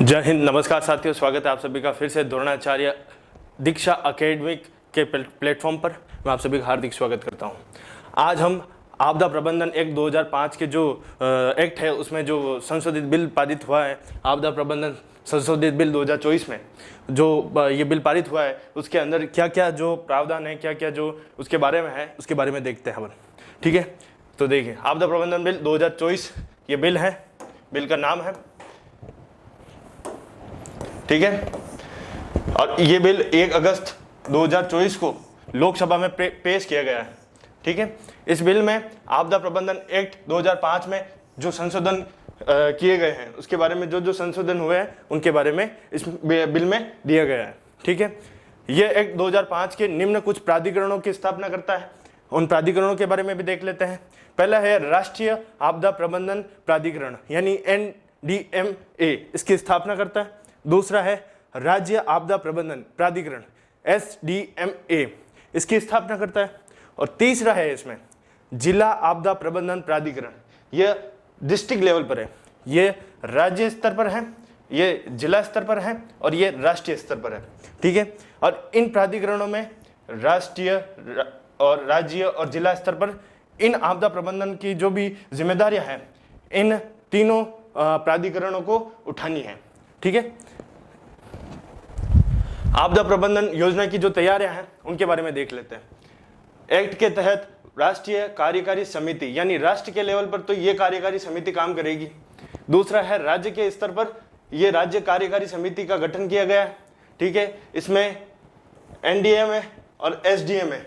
जय हिंद, नमस्कार साथियों, स्वागत है आप सभी का फिर से द्रोणाचार्य दीक्षा अकेडमिक के प्लेटफॉर्म पर। मैं आप सभी का हार्दिक स्वागत करता हूं। आज हम आपदा प्रबंधन एक्ट 2005 के जो एक्ट है उसमें जो संशोधित बिल पारित हुआ है, आपदा प्रबंधन संशोधित बिल 2024 में जो ये बिल पारित हुआ है उसके अंदर क्या क्या जो प्रावधान है, क्या क्या जो उसके बारे में है, उसके बारे में देखते हैं अपन। ठीक है, तो देखिए आपदा प्रबंधन बिल 2024 ये बिल है, बिल का नाम है। ठीक है, और ये बिल 1 अगस्त 2024 को लोकसभा में पेश किया गया है। ठीक है, इस बिल में आपदा प्रबंधन एक्ट 2005 में जो संशोधन किए गए हैं उसके बारे में जो संशोधन हुए हैं उनके बारे में इस बिल में दिया गया है। ठीक है, ये एक्ट 2005 के निम्न कुछ प्राधिकरणों की स्थापना करता है। उन प्राधिकरणों के बारे में भी देख लेते हैं। पहला है राष्ट्रीय आपदा प्रबंधन प्राधिकरण यानी NDMA, इसकी स्थापना करता है। दूसरा है राज्य आपदा प्रबंधन प्राधिकरण SDMA, इसकी स्थापना करता है। और तीसरा है इसमें जिला आपदा प्रबंधन प्राधिकरण, यह डिस्ट्रिक्ट लेवल पर है, ये राज्य स्तर पर है, ये जिला स्तर पर है और ये राष्ट्रीय स्तर पर है। ठीक है, और इन प्राधिकरणों में राष्ट्रीय और राज्य और जिला स्तर पर इन आपदा प्रबंधन की जो भी जिम्मेदारियां हैं इन तीनों प्राधिकरणों को उठानी है। ठीक है, आपदा प्रबंधन योजना की जो तैयारियां हैं उनके बारे में देख लेते हैं। एक्ट के तहत राष्ट्रीय कार्यकारी समिति यानी राष्ट्र के लेवल पर तो ये कार्यकारी समिति काम करेगी। दूसरा है राज्य के स्तर पर ये राज्य कार्यकारी समिति का गठन किया गया है। ठीक है, इसमें NDMA और SDMA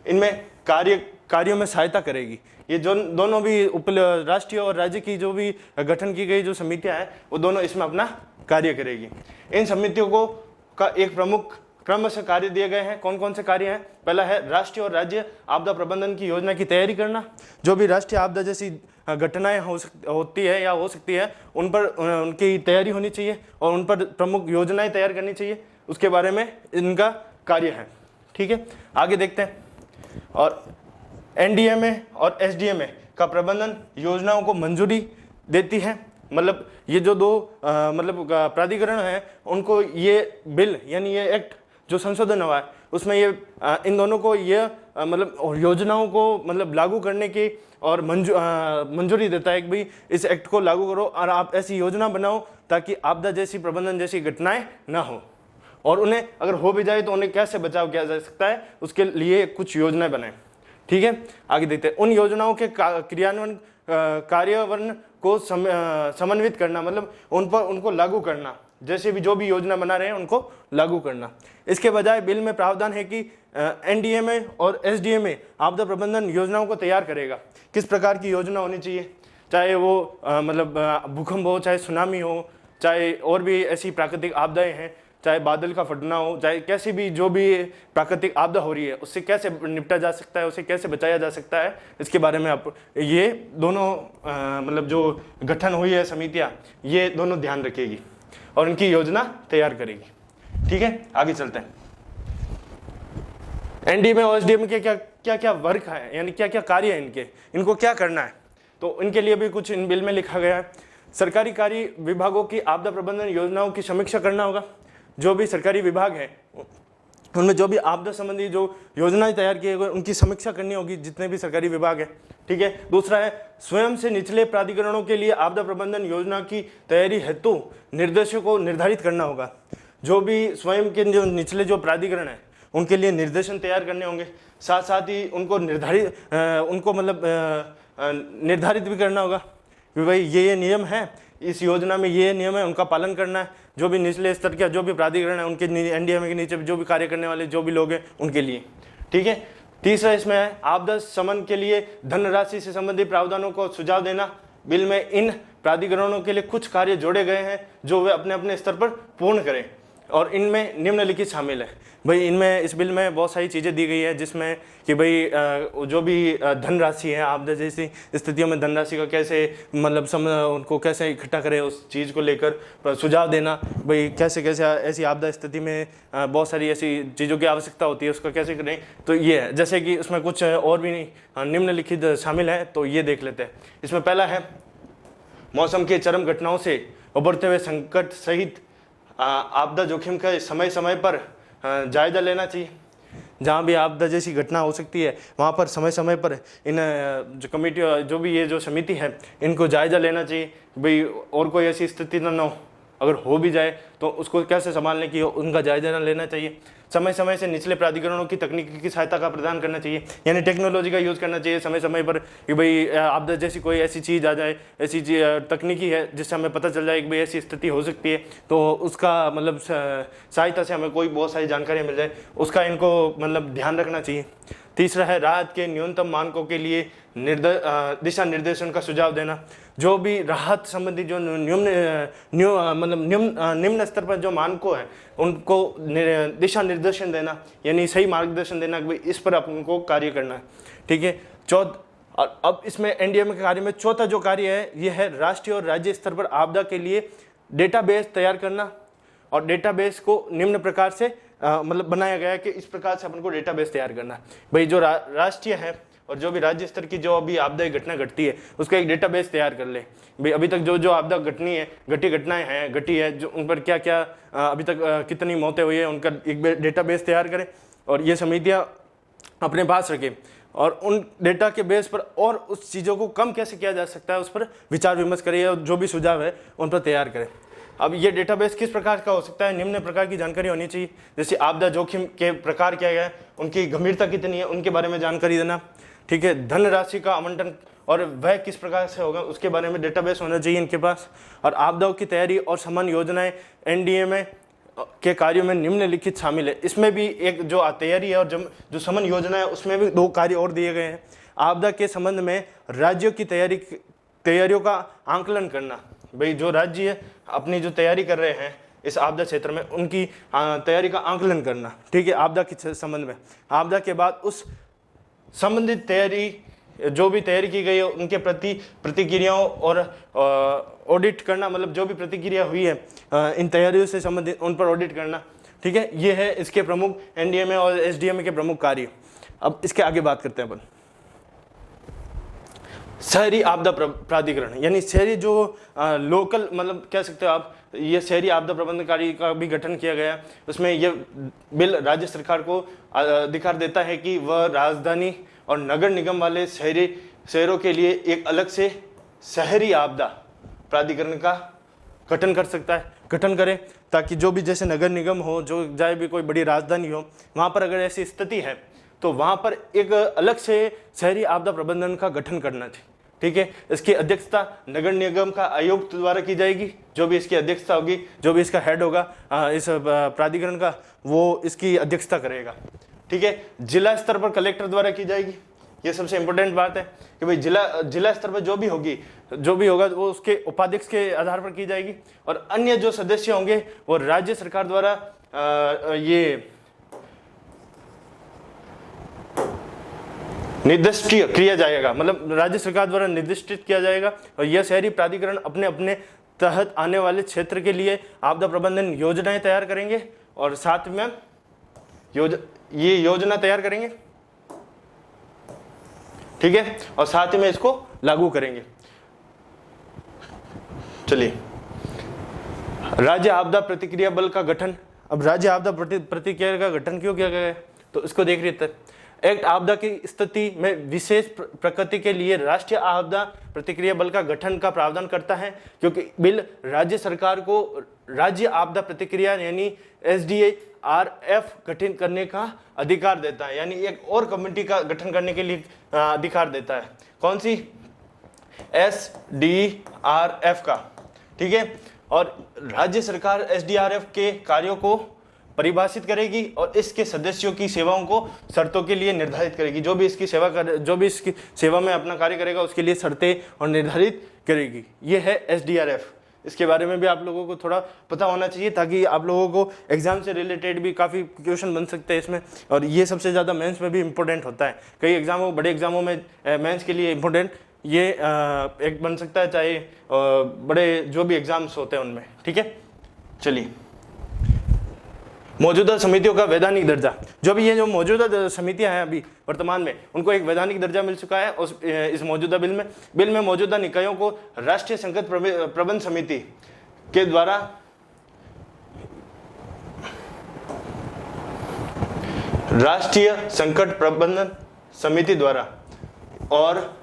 इनमें कार्यों में सहायता करेगी। ये जो दोनों भी राष्ट्रीय और राज्य की जो भी गठन की गई जो समितियां हैं वो दोनों इसमें अपना कार्य करेगी। इन समितियों को का एक प्रमुख क्रम से कार्य दिए गए हैं। कौन कौन से कार्य हैं? पहला है राष्ट्रीय और राज्य आपदा प्रबंधन की योजना की तैयारी करना। जो भी राष्ट्रीय आपदा जैसी घटनाएं होती है या हो सकती है उन पर उनकी तैयारी होनी चाहिए और उन पर प्रमुख योजनाएं तैयार करनी चाहिए, उसके बारे में इनका कार्य है। ठीक है, आगे देखते हैं। और NDMA और SDMA का प्रबंधन योजनाओं को मंजूरी देती है। मतलब ये जो दो प्राधिकरण हैं उनको ये बिल यानी ये एक्ट जो संशोधन हुआ है उसमें ये इन दोनों को ये योजनाओं को लागू करने की और मंजूरी देता है कि भाई इस एक्ट को लागू करो और आप ऐसी योजना बनाओ ताकि आपदा जैसी प्रबंधन जैसी घटनाएं ना हो, और उन्हें अगर हो भी जाए तो उन्हें कैसे बचाव किया जा सकता है उसके लिए कुछ योजनाएं बनाएं। ठीक है, आगे देखते हैं। उन योजनाओं के क्रियान्वयन कार्यान्वयन को समन्वित करना, मतलब उन पर उनको लागू करना, जैसे भी जो भी योजना बना रहे हैं उनको लागू करना। इसके बजाय बिल में प्रावधान है कि NDMA और SDMA आपदा प्रबंधन योजनाओं को तैयार करेगा। किस प्रकार की योजना होनी चाहिए, चाहे वो भूकंप हो, चाहे सुनामी हो, चाहे और भी ऐसी प्राकृतिक आपदाएं हैं, चाहे बादल का फटना हो, चाहे कैसी भी जो भी प्राकृतिक आपदा हो रही है उससे कैसे निपटा जा सकता है, उसे कैसे बचाया जा सकता है, इसके बारे में आप ये दोनों जो गठन हुई है समितियां ये दोनों ध्यान रखेगी और इनकी योजना तैयार करेगी। ठीक है, आगे चलते हैं। NDMA और SDMA के क्या क्या वर्क है यानी क्या क्या कार्य है इनको क्या करना है, तो इनके लिए भी कुछ इन बिल में लिखा गया है। सरकारी कार्य विभागों की आपदा प्रबंधन योजनाओं की समीक्षा करना होगा। जो भी सरकारी विभाग है उनमें जो भी आपदा संबंधी जो योजनाएं तैयार किए गए उनकी समीक्षा करनी होगी, जितने भी सरकारी विभाग है। ठीक है, दूसरा है स्वयं से निचले प्राधिकरणों के लिए आपदा प्रबंधन योजना की तैयारी हेतु निर्देशों को निर्धारित करना होगा। जो भी स्वयं के जो निचले जो प्राधिकरण है उनके लिए निर्देशन तैयार करने होंगे, साथ साथ ही उनको निर्धारित भी करना होगा कि भाई ये नियम है, इस योजना में ये नियम है, उनका पालन करना है। जो भी निचले स्तर के जो भी प्राधिकरण है उनके NDMA के नीचे जो भी कार्य करने वाले जो भी लोग हैं उनके लिए। ठीक है, तीसरा इसमें है आपदा शमन के लिए धनराशि से संबंधित प्रावधानों को सुझाव देना। बिल में इन प्राधिकरणों के लिए कुछ कार्य जोड़े गए हैं जो वे अपने अपने स्तर पर पूर्ण करें और इनमें निम्नलिखित शामिल है। भाई इनमें इस बिल में बहुत सारी चीज़ें दी गई है जिसमें कि भाई जो भी धनराशि है आपदा जैसी स्थितियों में धनराशि का कैसे उनको कैसे इकट्ठा करें उस चीज़ को लेकर सुझाव देना। भाई कैसे कैसे ऐसी आपदा स्थिति में बहुत सारी ऐसी चीज़ों की आवश्यकता होती है उसका कैसे करें, तो ये है। जैसे कि उसमें कुछ और भी निम्नलिखित शामिल है तो ये देख लेते हैं। इसमें पहला है मौसम के चरम घटनाओं से उभरते हुए संकट सहित आपदा जोखिम का समय समय पर जायजा लेना चाहिए। जहाँ भी आपदा जैसी घटना हो सकती है वहाँ पर समय समय पर इन जो कमेटी जो भी ये जो समिति है इनको जायजा लेना चाहिए भाई, और कोई ऐसी स्थिति ना हो, अगर हो भी जाए तो उसको कैसे संभालने की उनका जायजा लेना चाहिए। समय समय से निचले प्राधिकरणों की तकनीकी की सहायता का प्रदान करना चाहिए, यानी टेक्नोलॉजी का यूज़ करना चाहिए समय समय पर कि भाई आपदा जैसी कोई ऐसी चीज़ आ जाए, ऐसी तकनीकी है जिससे हमें पता चल जाए कि भाई ऐसी स्थिति हो सकती है, तो उसका मतलब सहायता से हमें कोई बहुत सारी जानकारियाँ मिल जाए, उसका इनको मतलब ध्यान रखना चाहिए। तीसरा है राहत के न्यूनतम मानकों के लिए दिशा निर्देशन का सुझाव देना। जो भी राहत संबंधी जो निम्न स्तर पर जो मानकों हैं उनको दिशा निर्देशन देना, यानी सही मार्गदर्शन देना कि भाई इस पर आपको कार्य करना है। ठीक है। अब इसमें एनडीएमए के कार्य में चौथा जो कार्य है ये है राष्ट्रीय और राज्य स्तर पर आपदा के लिए डेटाबेस तैयार करना। और डेटाबेस को निम्न प्रकार से मतलब बनाया गया है कि इस प्रकार से अपन को डेटाबेस तैयार करना है भाई, जो राष्ट्रीय है और जो भी राज्य स्तर की जो अभी आपदा घटना घटती है उसका एक डेटाबेस तैयार कर ले भाई, अभी तक जो आपदा घटनाएं हैं घटी है, जो उन पर क्या क्या अभी तक कितनी मौतें हुई है, उनका एक डेटाबेस तैयार करें और ये समितियां अपने पास रखें और उन डेटा के बेस पर और उस चीज़ों को कम कैसे किया जा सकता है उस पर विचार विमर्श करें और जो भी सुझाव है उन पर तैयार करें। अब ये डेटाबेस किस प्रकार का हो सकता है, निम्न प्रकार की जानकारी होनी चाहिए, जैसे आपदा जोखिम के प्रकार क्या है, उनकी गंभीरता कितनी है, उनके बारे में जानकारी देना। ठीक है। धनराशि का आवंटन और वह किस प्रकार से होगा उसके बारे में डेटाबेस होना चाहिए इनके पास। और आपदाओं की तैयारी और समान योजनाएं एनडीएमए के कार्यों में निम्नलिखित शामिल है। इसमें भी एक जो तैयारी है और जो समन योजना है उसमें भी 2 कार्य और दिए गए हैं। आपदा के संबंध में राज्यों की तैयारियों का आंकलन करना, भाई जो राज्य है अपनी जो तैयारी कर रहे हैं इस आपदा क्षेत्र में उनकी तैयारी का आंकलन करना। ठीक है। आपदा के संबंध में आपदा के बाद उस संबंधित तैयारी जो भी तैयारी की गई है उनके प्रति प्रतिक्रियाओं और ऑडिट करना, मतलब जो भी प्रतिक्रिया हुई है इन तैयारियों से संबंधित उन पर ऑडिट करना। ठीक है। ये है इसके प्रमुख एनडीएमए और एसडीएमए के प्रमुख कार्य। अब इसके आगे बात करते हैं अपन शहरी आपदा प्राधिकरण, यानी शहरी जो लोकल मतलब कह सकते हो आप, ये शहरी आपदा प्रबंधकारी का भी गठन किया गया। उसमें ये बिल राज्य सरकार को अधिकार देता है कि वह राजधानी और नगर निगम वाले शहरों के लिए एक अलग से शहरी आपदा प्राधिकरण का गठन कर सकता है, गठन करे, ताकि जो भी जैसे नगर निगम हो, जो चाहे भी कोई बड़ी राजधानी हो, वहाँ पर अगर ऐसी स्थिति है तो वहाँ पर एक अलग से शहरी आपदा प्रबंधन का गठन करना चाहिए। ठीक है। इसकी अध्यक्षता नगर निगम का आयुक्त द्वारा की जाएगी, जो भी इसकी अध्यक्षता होगी, जो भी इसका हेड होगा इस प्राधिकरण का, वो इसकी अध्यक्षता करेगा। ठीक है। जिला स्तर पर कलेक्टर द्वारा की जाएगी। ये सबसे इंपॉर्टेंट बात है कि भाई जिला स्तर पर जो भी होगा वो उसके उपाध्यक्ष के आधार पर की जाएगी। और अन्य जो सदस्य होंगे वो राज्य सरकार द्वारा ये निर्दिष्ट किया जाएगा, मतलब राज्य सरकार द्वारा निर्दिष्ट किया जाएगा। और यह शहरी प्राधिकरण अपने अपने तहत आने वाले क्षेत्र के लिए आपदा प्रबंधन योजनाएं तैयार करेंगे और साथ में ये योजना तैयार करेंगे। ठीक है। और साथ में इसको लागू करेंगे। चलिए, राज्य आपदा प्रतिक्रिया बल का गठन। अब राज्य आपदा प्रतिक्रिया का गठन क्यों किया गया है तो इसको देख रहे थे। एक्ट आपदा की स्थिति में विशेष प्रकृति के लिए राष्ट्रीय आपदा प्रतिक्रिया बल का गठन का प्रावधान करता है, क्योंकि बिल राज्य सरकार को राज्य आपदा प्रतिक्रिया यानी SDRF गठन करने का अधिकार देता है, यानी एक और कमेटी का गठन करने के लिए अधिकार देता है। कौन सी? SDRF का। ठीक है। और राज्य सरकार SDRF के कार्यों को परिभाषित करेगी और इसके सदस्यों की सेवाओं को शर्तों के लिए निर्धारित करेगी। जो भी इसकी सेवा में अपना कार्य करेगा उसके लिए शर्तें और निर्धारित करेगी। ये है SDRF। इसके बारे में भी आप लोगों को थोड़ा पता होना चाहिए, ताकि आप लोगों को एग्जाम से रिलेटेड भी काफ़ी क्वेश्चन बन सकते हैं इसमें। और ये सबसे ज़्यादा मेंस में भी इम्पोर्टेंट होता है। कई एग्जामों, बड़े एग्जामों में मेंस के लिए इम्पोर्टेंट ये एक बन सकता है, चाहे बड़े जो भी एग्जाम्स होते हैं उनमें। ठीक है। चलिए, मौजूदा समितियों का वैधानिक दर्जा। जो भी ये जो मौजूदा समितियां हैं अभी वर्तमान में, उनको एक वैधानिक दर्जा मिल चुका है इस मौजूदा बिल में। मौजूदा निकायों को राष्ट्रीय संकट प्रबंध समिति के द्वारा राष्ट्रीय संकट प्रबंधन समिति द्वारा और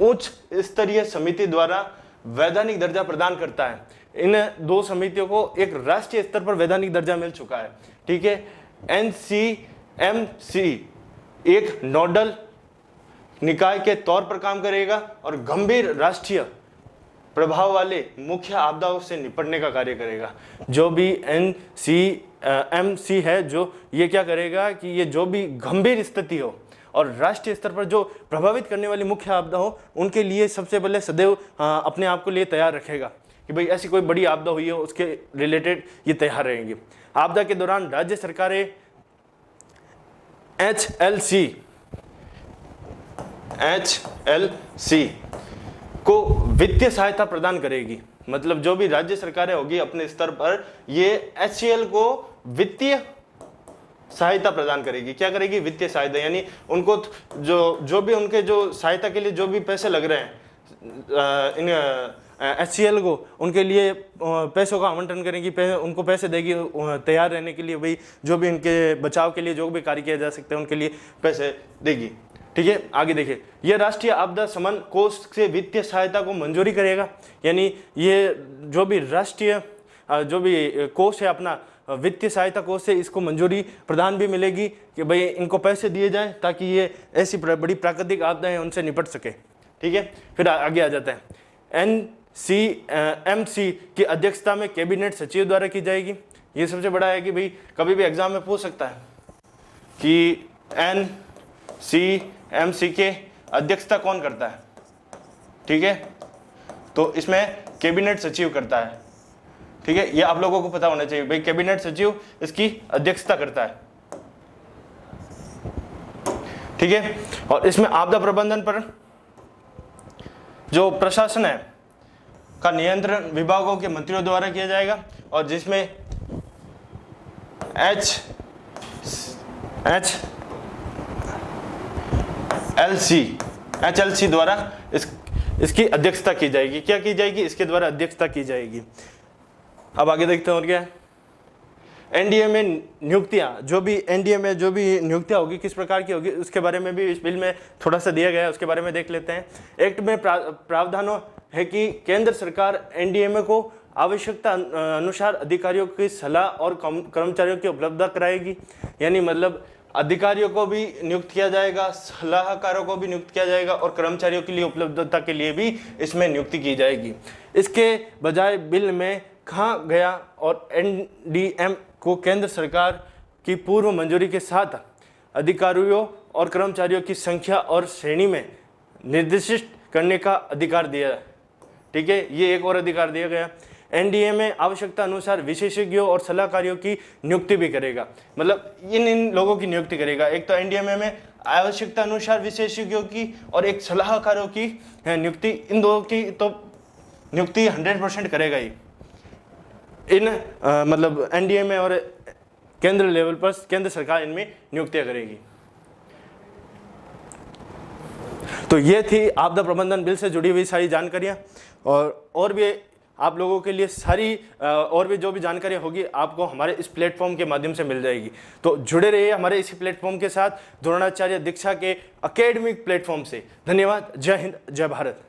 उच्च स्तरीय समिति द्वारा वैधानिक दर्जा प्रदान करता है। इन दो समितियों को एक राष्ट्रीय स्तर पर वैधानिक दर्जा मिल चुका है। ठीक है, एनसीएमसी एक नोडल निकाय के तौर पर काम करेगा और गंभीर राष्ट्रीय प्रभाव वाले मुख्य आपदाओं से निपटने का कार्य करेगा। जो भी एनसीएमसी है, जो ये क्या करेगा कि ये जो भी गंभीर स्थिति हो और राष्ट्रीय स्तर पर जो प्रभावित करने वाली मुख्य आपदा हो, उनके लिए सबसे पहले सदैव अपने आप को लिए तैयार रखेगा कि भाई ऐसी कोई बड़ी आपदा हुई हो, उसके रिलेटेड ये तैयार रहेंगे। आपदा के दौरान राज्य सरकारें HLC को वित्तीय सहायता प्रदान करेगी। मतलब जो भी राज्य सरकारें होगी अपने स्तर पर, ये HCL को वित्तीय सहायता प्रदान करेगी। क्या करेगी? वित्तीय सहायता, यानी उनको जो भी उनके जो सहायता के लिए जो भी पैसे लग रहे हैं इन HCL को, उनके लिए पैसों का आवंटन करेगी, उनको पैसे देगी तैयार रहने के लिए। भाई जो भी इनके बचाव के लिए जो भी कार्य किया जा सकता है उनके लिए पैसे देगी। ठीक है, आगे देखिए, यह राष्ट्रीय आपदा शमन कोष से वित्तीय सहायता को मंजूरी करेगा। यानी ये जो भी राष्ट्रीय जो भी कोष है अपना, वित्तीय सहायता कोष से इसको मंजूरी प्रदान भी मिलेगी कि भाई इनको पैसे दिए जाएं ताकि ये ऐसी बड़ी प्राकृतिक आपदाएं उनसे निपट सके। ठीक है, फिर आगे आ जाता है, एनसीएमसी की अध्यक्षता में कैबिनेट सचिव द्वारा की जाएगी। ये सबसे बड़ा है कि भाई कभी भी एग्जाम में पूछ सकता है कि एनसीएमसी के अध्यक्षता कौन करता है। ठीक है, तो इसमें कैबिनेट सचिव करता है। ठीक है, ये आप लोगों को पता होना चाहिए भाई, कैबिनेट सचिव इसकी अध्यक्षता करता है। ठीक है, और इसमें आपदा प्रबंधन पर जो प्रशासन है का नियंत्रण विभागों के मंत्रियों द्वारा किया जाएगा, और जिसमें HLC द्वारा इसकी अध्यक्षता की जाएगी। क्या की जाएगी? इसके द्वारा अध्यक्षता की जाएगी। अब आगे देखते हैं और क्या है। एनडीए में नियुक्तियां, जो भी एनडीए में जो भी नियुक्तियां होगी किस प्रकार की होगी उसके बारे में भी इस बिल में थोड़ा सा दिया गया है, उसके बारे में देख लेते हैं। एक्ट में प्रावधान है कि केंद्र सरकार एनडीएमए को आवश्यकता अनुसार अधिकारियों की सलाह और कर्मचारियों की उपलब्धता कराएगी। यानी मतलब अधिकारियों को भी नियुक्त किया जाएगा, सलाहकारों को भी नियुक्त किया जाएगा और कर्मचारियों के लिए उपलब्धता के लिए भी इसमें नियुक्ति की जाएगी। इसके बजाय बिल में कहा गया और एनडीएम को केंद्र सरकार की पूर्व मंजूरी के साथ अधिकारियों और कर्मचारियों की संख्या और श्रेणी में निर्दिष्ट करने का अधिकार दिया। ठीक है, ये एक और अधिकार दिया गया। एनडीए में आवश्यकता अनुसार विशेषज्ञों और सलाहकारियों की नियुक्ति भी करेगा। मतलब इन लोगों की नियुक्ति करेगा। एक तो एनडीएमए में आवश्यकता अनुसार विशेषज्ञों की और एक सलाहकारों की नियुक्ति, इन दो की तो नियुक्ति 100% करेगा ही। इन मतलब एनडीएमए और केंद्र लेवल पर केंद्र सरकार इनमें नियुक्तियां करेगी। तो ये थी आपदा प्रबंधन बिल से जुड़ी हुई सारी जानकारियां, और भी आप लोगों के लिए सारी और भी जो भी जानकारी होगी आपको हमारे इस प्लेटफॉर्म के माध्यम से मिल जाएगी। तो जुड़े रहिए हमारे इसी प्लेटफॉर्म के साथ, द्रोणाचार्य दीक्षा के एकेडमिक प्लेटफॉर्म से। धन्यवाद। जय हिंद, जय भारत।